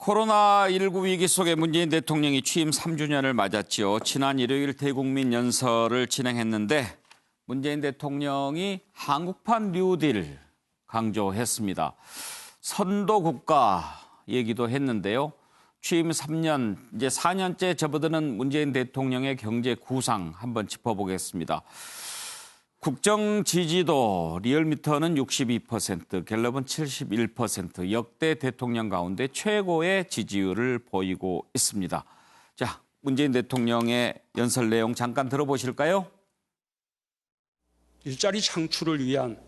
코로나19 위기 속에 문재인 대통령이 취임 3주년을 맞았지요. 지난 일요일 대국민 연설을 진행했는데 문재인 대통령이 한국판 뉴딜 강조했습니다. 선도국가 얘기도 했는데요. 취임 3년, 이제 4년째 접어드는 문재인 대통령의 경제 구상 한번 짚어보겠습니다. 국정 지지도 리얼미터는 62%, 갤럽은 71%, 역대 대통령 가운데 최고의 지지율을 보이고 있습니다. 자, 문재인 대통령의 연설 내용 잠깐 들어보실까요? 일자리 창출을 위한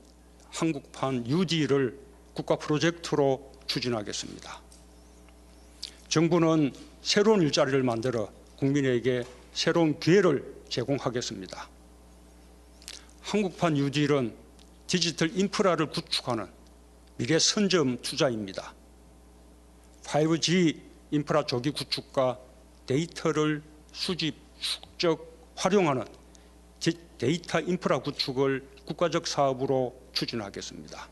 한국판 뉴딜을 국가 프로젝트로 추진하겠습니다. 정부는 새로운 일자리를 만들어 국민에게 새로운 기회를 제공하겠습니다. 한국판 뉴딜은 디지털 인프라를 구축하는 미래 선점 투자입니다. 5G 인프라 조기 구축과 데이터를 수집, 축적, 활용하는 데이터 인프라 구축을 국가적 사업으로 추진하겠습니다.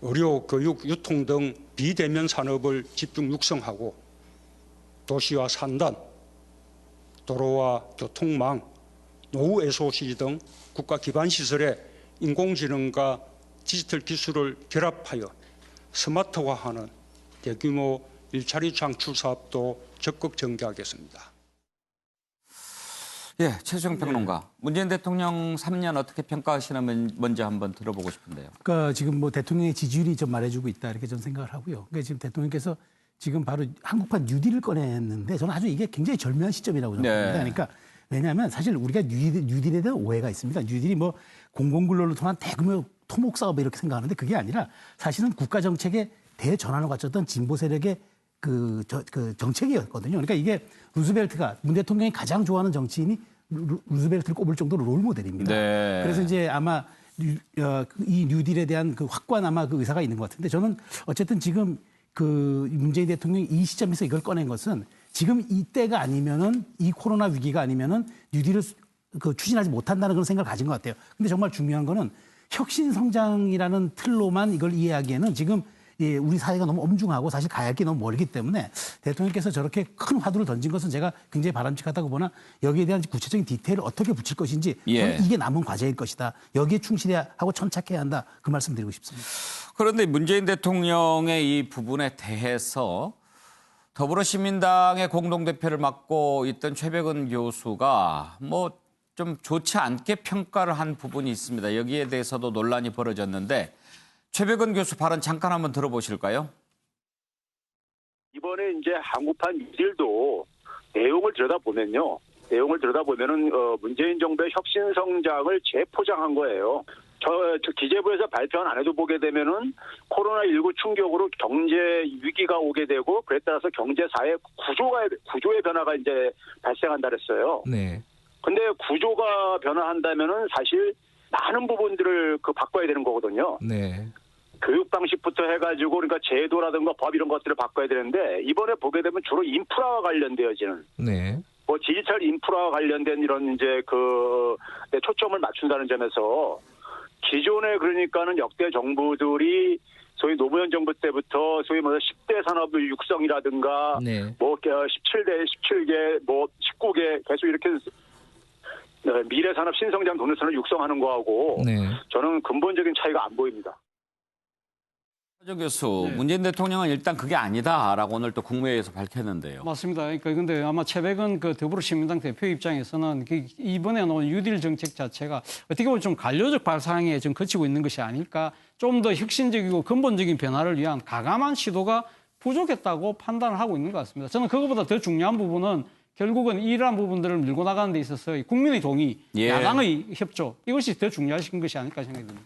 의료, 교육, 유통 등 비대면 산업을 집중 육성하고 도시와 산단, 도로와 교통망, 노후 SOC 등 국가 기반 시설에 인공지능과 디지털 기술을 결합하여 스마트화하는 대규모 일자리 창출 사업도 적극 전개하겠습니다. 예, 최수영 평론가. 문재인 대통령 3년 어떻게 평가하시나 먼저 한번 들어보고 싶은데요. 그러니까 지금 뭐 대통령의 지지율이 좀 말해주고 있다 이렇게 저는 생각을 하고요. 그러니까 지금 대통령께서 지금 바로 한국판 뉴딜을 꺼냈는데 저는 아주 이게 굉장히 절묘한 시점이라고 생각합니다. 그러니까 왜냐하면 사실 우리가 뉴딜에 대한 오해가 있습니다. 뉴딜이 뭐 공공근로를 통한 대규모 토목 사업 이렇게 생각하는데 그게 아니라 사실은 국가 정책의 대전환을 거쳤던 진보 세력의 그 정책이었거든요. 그러니까 이게 루즈벨트가 문 대통령이 가장 좋아하는 정치인이 루즈벨트를 꼽을 정도로 롤 모델입니다. 네. 그래서 이제 아마 이 뉴딜에 대한 그 확고한 아마 그 의사가 있는 것 같은데 저는 어쨌든 지금 그 문재인 대통령이 이 시점에서 이걸 꺼낸 것은 지금 이때가 아니면은 이 코로나 위기가 아니면은 뉴딜을 추진하지 못한다는 그런 생각을 가진 것 같아요. 근데 정말 중요한 거는 혁신 성장이라는 틀로만 이걸 이해하기에는 지금 우리 사회가 너무 엄중하고 사실 가야 할 게 너무 멀기 때문에 대통령께서 저렇게 큰 화두를 던진 것은 제가 굉장히 바람직하다고 보나 여기에 대한 구체적인 디테일을 어떻게 붙일 것인지 저는 이게 남은 과제일 것이다. 여기에 충실해야 하고 천착해야 한다. 그 말씀 드리고 싶습니다. 그런데 문재인 대통령의 이 부분에 대해서 더불어시민당의 공동대표를 맡고 있던 최백은 교수가 뭐 좀 좋지 않게 평가를 한 부분이 있습니다. 여기에 대해서도 논란이 벌어졌는데 최백은 교수 발언 잠깐 한번 들어보실까요? 이번에 이제 한국판 뉴딜도 내용을 들여다보면은 문재인 정부의 혁신 성장을 재포장한 거예요. 저 기재부에서 발표한 안에도 보게 되면은 코로나19 충격으로 경제 위기가 오게 되고 그에 따라서 경제 사회 구조의 변화가 이제 발생한다 그랬어요. 네. 근데 구조가 변화한다면은 사실 많은 부분들을 바꿔야 되는 거거든요. 네. 교육 방식부터 해가지고 그러니까 제도라든가 법 이런 것들을 바꿔야 되는데 이번에 보게 되면 주로 인프라와 관련되어지는 뭐 디지털 인프라와 관련된 이런 이제 초점을 맞춘다는 점에서 기존에 그러니까는 역대 정부들이 소위 노무현 정부 때부터 소위 10대 산업 육성이라든가 뭐 17개 뭐 19개 계속 이렇게 미래 산업 신성장 동력선을 육성하는 거하고 저는 근본적인 차이가 안 보입니다. 정 교수, 문재인 대통령은 일단 그게 아니다라고 오늘 또 국무회의에서 밝혔는데요. 맞습니다. 그러니까 근데 아마 최백은 더불어시민당 대표 입장에서는 이번에 나온 뉴딜 정책 자체가 어떻게 보면 좀 관료적 발상에 좀 거치고 있는 것이 아닐까. 좀 더 혁신적이고 근본적인 변화를 위한 가감한 시도가 부족했다고 판단을 하고 있는 것 같습니다. 저는 그것보다 더 중요한 부분은 결국은 이러한 부분들을 밀고 나가는 데 있어서 국민의 동의, 야당의 협조 이것이 더 중요하신 것이 아닐까 생각이 듭니다.